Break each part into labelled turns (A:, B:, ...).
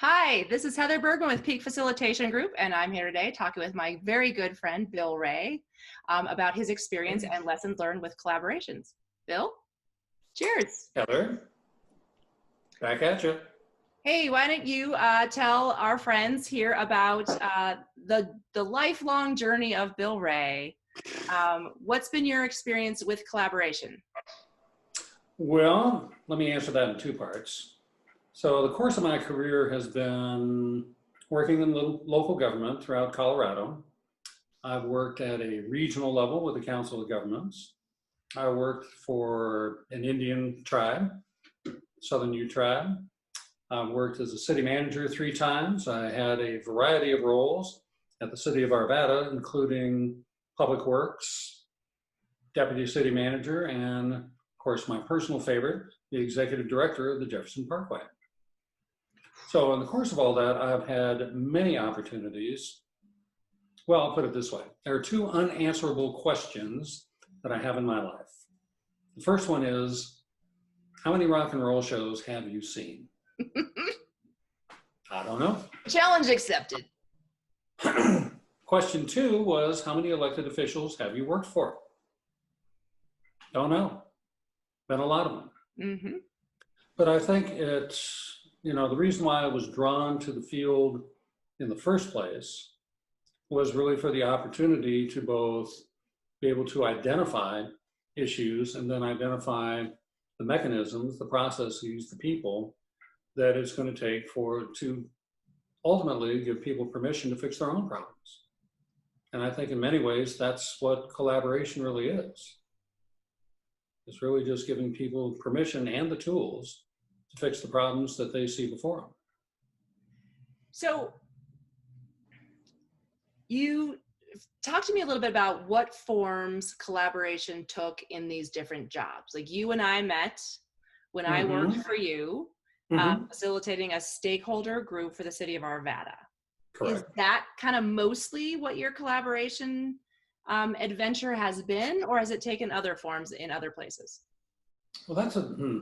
A: Hi, this is Heather Bergman with Peak Facilitation Group, and I'm here today talking with my very good friend, Bill Ray, about his experience and lessons learned with collaborations. Bill, cheers.
B: Heather, back at you.
A: Hey, why don't you tell our friends here about the lifelong journey of Bill Ray. What's been your experience with collaboration?
B: Well, let me answer that in two parts. So the course of my career has been working in the local government throughout Colorado. I've worked at a regional level with the Council of Governments. I worked for an Indian tribe, Southern Ute tribe. I've worked as a city manager 3 times. I had a variety of roles at the city of Arvada, including public works, deputy city manager, and of course my personal favorite, the executive director of the Jefferson Parkway. So in the course of all that, I've had many opportunities. Well, I'll put it this way. There are 2 unanswerable questions that I have in my life. The first one is, how many rock and roll shows have you seen? I don't know.
A: Challenge accepted.
B: Question 2 was, how many elected officials have you worked for? Don't know. Been a lot of them.
A: Mm-hmm.
B: But I think it's, the reason why I was drawn to the field in the first place was really for the opportunity to both be able to identify issues and then identify the mechanisms, the processes, the people that it's going to take to ultimately give people permission to fix their own problems. And I think in many ways, that's what collaboration really is. It's really just giving people permission and the tools to fix the problems that they see before them.
A: So you talk to me a little bit about what forms collaboration took in these different jobs. Like you and I met when I worked for you, facilitating a stakeholder group for the city of Arvada.
B: Correct.
A: Is that kind of mostly what your collaboration adventure has been, or has it taken other forms in other places?
B: Well,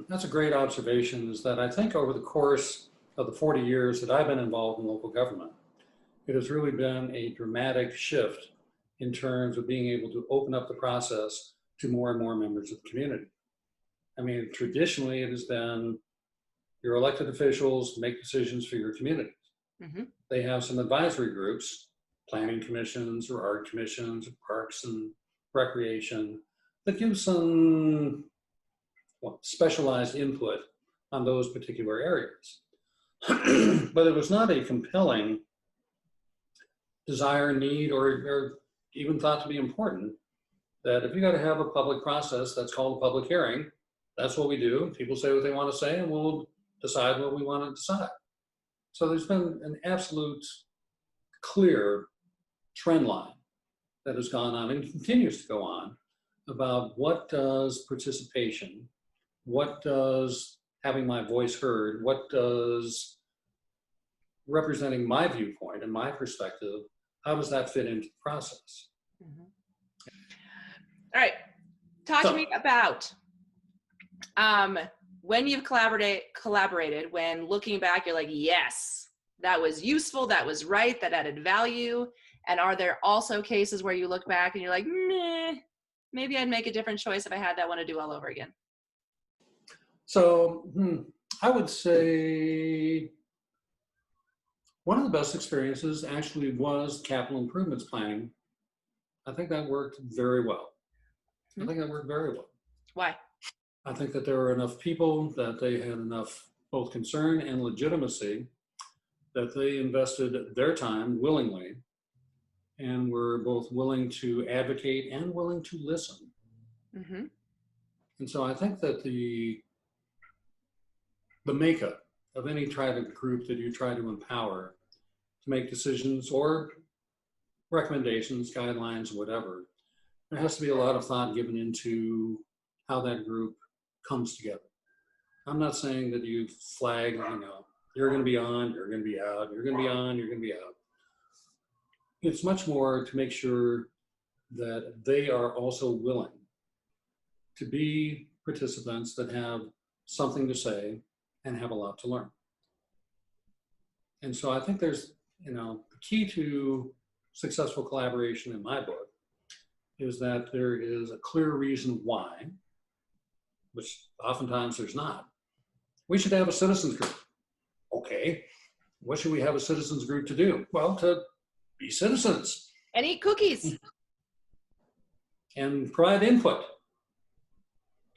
B: that's a great observation, is that I think over the course of the 40 years that I've been involved in local government, it has really been a dramatic shift in terms of being able to open up the process to more and more members of the community. I mean, traditionally it has been your elected officials make decisions for your communities. Mm-hmm. They have some advisory groups, planning commissions or art commissions, parks and recreation, that give some specialized input on those particular areas. But it was not a compelling desire, need, or even thought to be important that if you got to have a public process that's called a public hearing, that's what we do. People say what they want to say and we'll decide what we want to decide. So there's been an absolute clear trend line that has gone on and continues to go on about what does participation, what does having my voice heard, what does representing my viewpoint and my perspective, how does that fit into the process?
A: Mm-hmm. All right, talk to me about when you've collaborated, when looking back, you're like, yes, that was useful, that was right, that added value. And are there also cases where you look back and you're like, meh, maybe I'd make a different choice if I had that one to do all over again?
B: So I would say one of the best experiences actually was capital improvements planning. I think that worked very well. I think that worked very well.
A: Why?
B: I think that there were enough people that they had enough both concern and legitimacy that they invested their time willingly and were both willing to advocate and willing to listen. Mm-hmm. And so I think that the makeup of any tribal group that you try to empower to make decisions or recommendations, guidelines, whatever, there has to be a lot of thought given into how that group comes together. I'm not saying that you flag, you're going to be on, you're going to be out, you're going to be on, you're going to be out. It's much more to make sure that they are also willing to be participants that have something to say and have a lot to learn. And so I think there's, the key to successful collaboration in my book is that there is a clear reason why, which oftentimes there's not. We should have a citizens group. Okay, what should we have a citizens group to do? Well, to be citizens.
A: And eat cookies.
B: And provide input.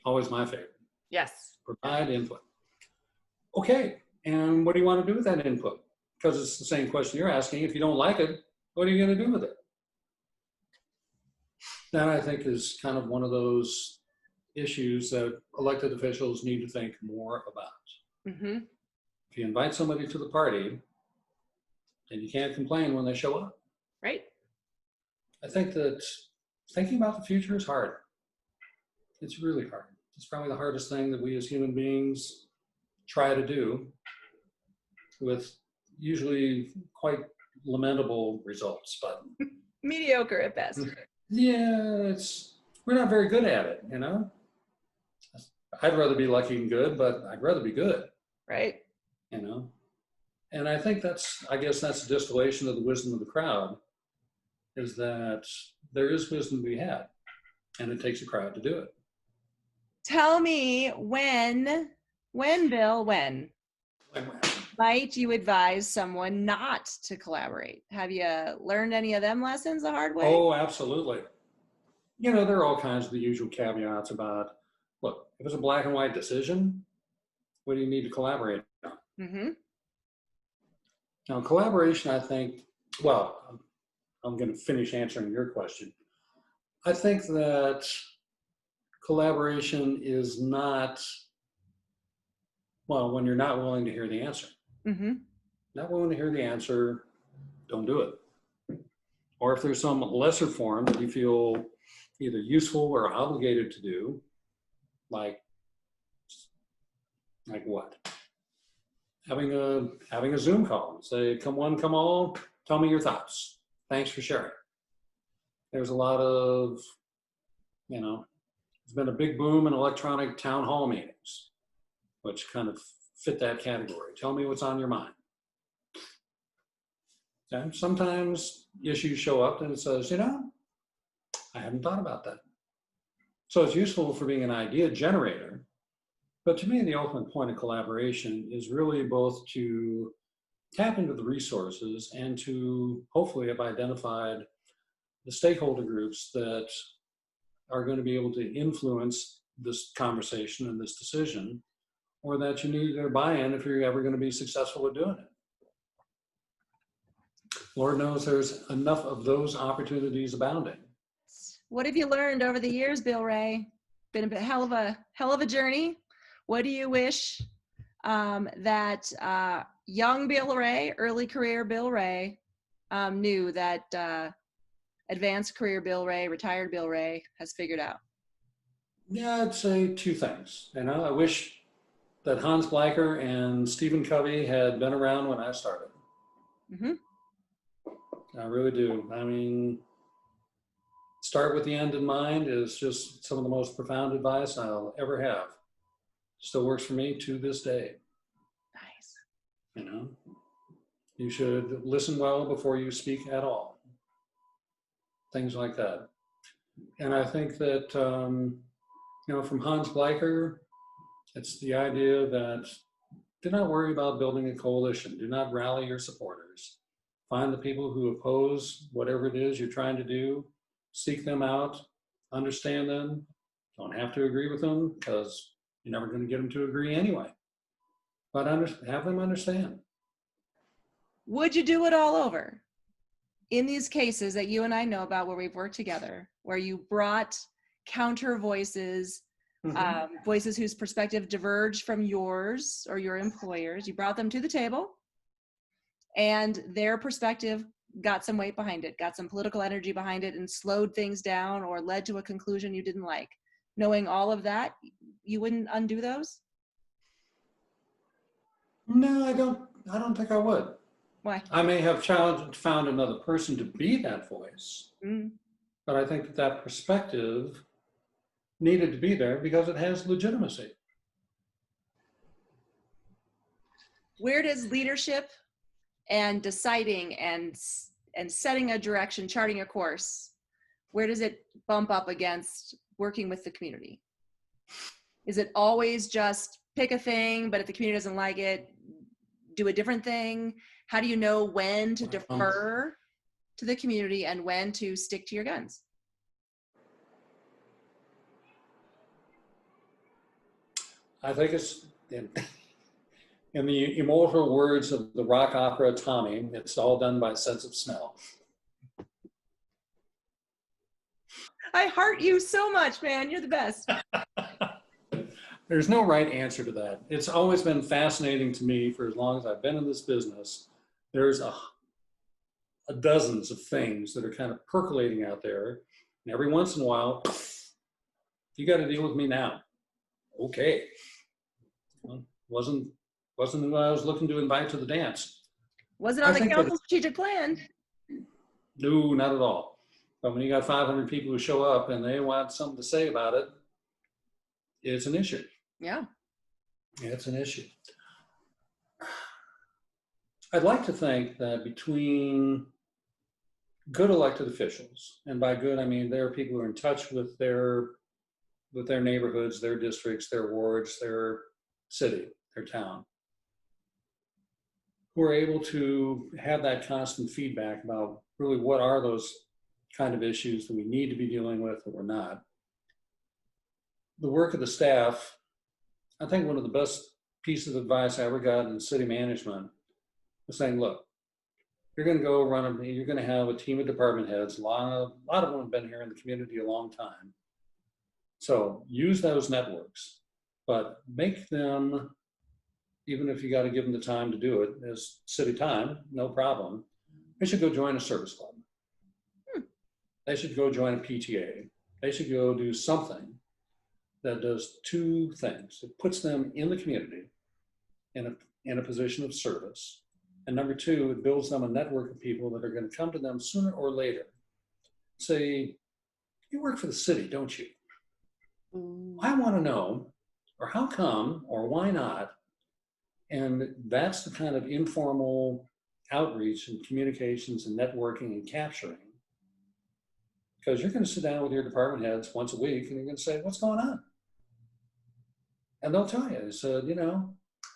B: Always my favorite.
A: Yes.
B: Provide input. Okay, and what do you want to do with that input? Because it's the same question you're asking. If you don't like it, what are you going to do with it? That, I think, is kind of one of those issues that elected officials need to think more about.
A: Mm-hmm.
B: If you invite somebody to the party, then you can't complain when they show up.
A: Right.
B: I think that thinking about the future is hard. It's really hard. It's probably the hardest thing that we as human beings try to do, with usually quite lamentable results. But
A: mediocre at best.
B: Yeah, we're not very good at it, I'd rather be lucky and good, but I'd rather be good.
A: Right.
B: And I think I guess that's a distillation of the wisdom of the crowd, is that there is wisdom to be had, and it takes a crowd to do it.
A: Tell me when Bill, might you advise someone not to collaborate? Have you learned any of them lessons the hard way?
B: Oh, absolutely. There are all kinds of the usual caveats about, look, if it's a black and white decision, what do you need to collaborate on?
A: Mm-hmm.
B: Now, collaboration, I think, well, I'm going to finish answering your question. I think that collaboration is not, well, when you're not willing to hear the answer.
A: Mm-hmm.
B: Not willing to hear the answer, don't do it. Or if there's some lesser form that you feel either useful or obligated to do, like what? Having a Zoom call and say, come one, come all, tell me your thoughts. Thanks for sharing. There's a lot of, there's been a big boom in electronic town hall meetings, which kind of fit that category. Tell me what's on your mind. And sometimes issues show up and it says, I hadn't thought about that. So it's useful for being an idea generator. But to me, the ultimate point of collaboration is really both to tap into the resources and to hopefully have identified the stakeholder groups that are going to be able to influence this conversation and this decision, or that you need their buy-in if you're ever going to be successful at doing it. Lord knows there's enough of those opportunities abounding.
A: What have you learned over the years, Bill Ray? Been a hell of a journey. What do you wish that young Bill Ray, early career Bill Ray, knew that advanced career Bill Ray, retired Bill Ray has figured out?
B: Yeah, I'd say two things. I wish that Hans Bleicher and Stephen Covey had been around when I started.
A: Mm-hmm.
B: I really do. Start with the end in mind is just some of the most profound advice I'll ever have. Still works for me to this day.
A: Nice.
B: You should listen well before you speak at all. Things like that. And I think that, from Hans Bleicher, it's the idea that do not worry about building a coalition. Do not rally your supporters. Find the people who oppose whatever it is you're trying to do. Seek them out. Understand them. Don't have to agree with them because you're never going to get them to agree anyway. But have them understand.
A: Would you do it all over? In these cases that you and I know about where we've worked together, where you brought counter voices,
B: Mm-hmm.
A: voices whose perspective diverged from yours or your employers, you brought them to the table and their perspective got some weight behind it, got some political energy behind it, and slowed things down or led to a conclusion you didn't like. Knowing all of that, you wouldn't undo those?
B: No, I don't think I would.
A: Why?
B: I may have found another person to be that voice, but I think that perspective needed to be there because it has legitimacy.
A: Where does leadership and deciding and setting a direction, charting a course, where does it bump up against working with the community? Is it always just pick a thing, but if the community doesn't like it, do a different thing? How do you know when to defer to the community and when to stick to your guns?
B: I think it's, in the immortal words of the rock opera Tommy, it's all done by sense of smell.
A: I heart you so much, man. You're the best.
B: There's no right answer to that. It's always been fascinating to me for as long as I've been in this business. There's a dozens of things that are kind of percolating out there. And every once in a while, you got to deal with me now. Okay. Well, wasn't who I was looking to invite to the dance.
A: Was it on the council strategic plan?
B: No, not at all. But when you got 500 people who show up and they want something to say about it, it's an issue.
A: Yeah.
B: It's an issue. I'd like to think that between good elected officials, and by good I mean there are people who are in touch with their neighborhoods, their districts, their wards, their city, their town, who are able to have that constant feedback about really what are those kind of issues that we need to be dealing with that we're not. The work of the staff, I think one of the best pieces of advice I ever got in city management was saying, look, you're going to go you're going to have a team of department heads. A lot of them have been here in the community a long time. So use those networks, but make them, even if you got to give them the time to do it, as city time, no problem. They should go join a service club. They should go join a PTA. They should go do something that does two things. It puts them in the community in a position of service. And number two, it builds them a network of people that are going to come to them sooner or later. Say, you work for the city, don't you? I want to know, or how come, or why not? And that's the kind of informal outreach and communications and networking and capturing. Because you're going to sit down with your department heads once a week and you're going to say, what's going on? And they'll tell you. They said,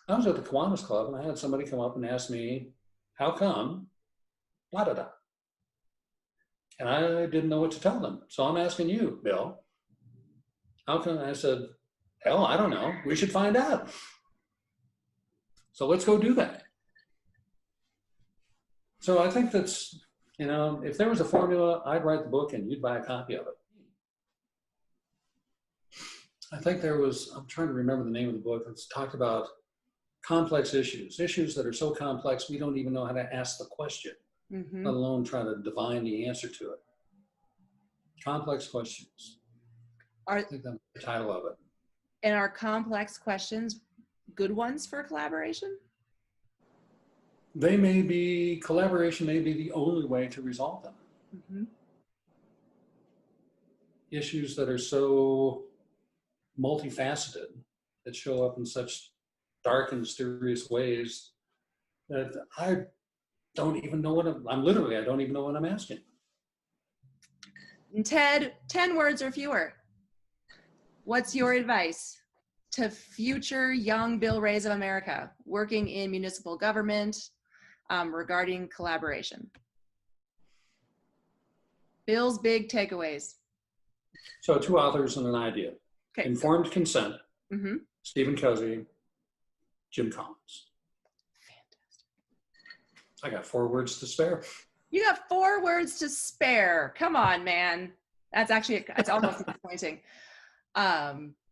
B: I was at the Kiwanis Club and I had somebody come up and ask me, how come, blah, blah, blah. And I didn't know what to tell them. So I'm asking you, Bill, how come? I said, hell, I don't know. We should find out. So let's go do that. So I think that's, if there was a formula, I'd write the book and you'd buy a copy of it. I think I'm trying to remember the name of the book. It's talked about complex issues that are so complex we don't even know how to ask the question, let alone try to divine the answer to it. Complex questions. I think that's the title of it.
A: And are complex questions good ones for collaboration?
B: Collaboration may be the only way to resolve them. Issues that are so multifaceted, that show up in such dark and mysterious ways that I don't even know I don't even know what I'm asking.
A: And Ted, 10 words or fewer. What's your advice to future young Bill Rays of America working in municipal government regarding collaboration? Bill's big takeaways.
B: So 2 authors and an idea.
A: Okay.
B: Informed Consent, Stephen Covey, Jim Collins. Fantastic. I got 4 words to spare.
A: You got 4 words to spare. Come on, man. It's almost disappointing.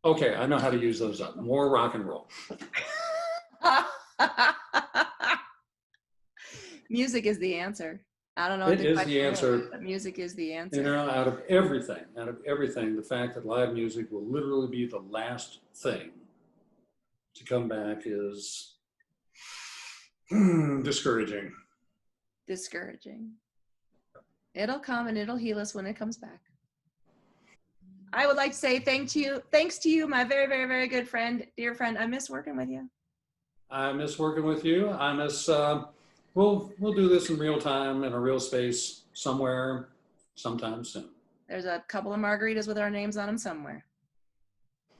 B: Okay, I know how to use those up. More rock and roll.
A: Music is the answer. I don't know.
B: It is the answer.
A: Music is the answer.
B: Out of everything, the fact that live music will literally be the last thing to come back is discouraging.
A: Discouraging. It'll come and it'll heal us when it comes back. I would like to say thanks to you, my very, very, very good friend, dear friend. I miss working with you.
B: I miss working with you. I miss we'll do this in real time in a real space somewhere, sometime soon.
A: There's a couple of margaritas with our names on them somewhere.